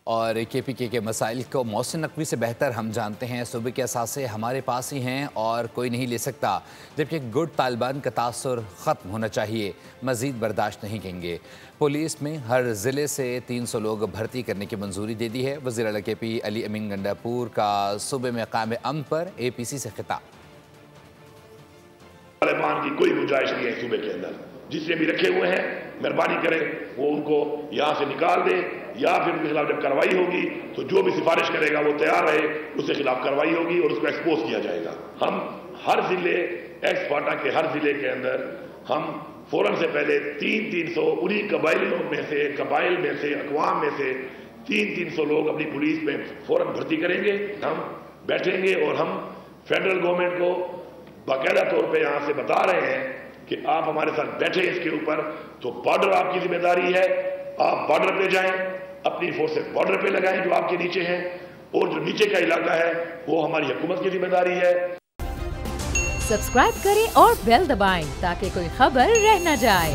اور KPK کے مسائل کو محسن نقوی سے بہتر ہم جانتے ہیں۔ صوبے کے اثاثے ہمارے پاس ہی ہیں اور کوئی نہیں لے سکتا، جبکہ گڈ طالبان کا تاثر ختم ہونا چاہیے، مزید برداشت نہیں کریں گے۔ پولیس میں ہر ضلع سے 300 لوگ بھرتی کرنے کی منظوری دے دی ہے۔ وزیر اعلیٰ KP علی امین گنڈاپور کا صوبے میں قائم امن پر APC سے خطاب۔ طالبان کی کوئی گنجائش نہیں ہے صوبے کے اندر، جس نے بھی رکھے ہوئے ہیں مہربانی کریں وہ ان کو یہاں سے نکال دے، یا پھر ان کے خلاف جب کارروائی ہوگی تو جو بھی سفارش کرے گا وہ تیار رہے، اس کے خلاف کارروائی ہوگی اور اس کو ایکسپوز کیا جائے گا۔ ہم ہر ضلع ایکس فاٹا کے ہر ضلع کے اندر ہم فوراً سے پہلے 300 انہی قبائل میں سے اقوام میں سے 300 لوگ اپنی پولیس میں فوراً بھرتی کریں گے۔ ہم بیٹھیں گے اور ہم فیڈرل گورنمنٹ کو باقاعدہ طور پہ یہاں سے بتا رہے ہیں کہ آپ ہمارے ساتھ بیٹھے اس کے اوپر، تو بارڈر آپ کی ذمہ داری ہے، آپ بارڈر پہ جائیں، اپنی فورسز بارڈر پہ لگائیں جو آپ کے نیچے ہیں، اور جو نیچے کا علاقہ ہے وہ ہماری حکومت کی ذمہ داری ہے۔ سبسکرائب کریں اور بیل دبائیں تاکہ کوئی خبر رہ نہ جائے۔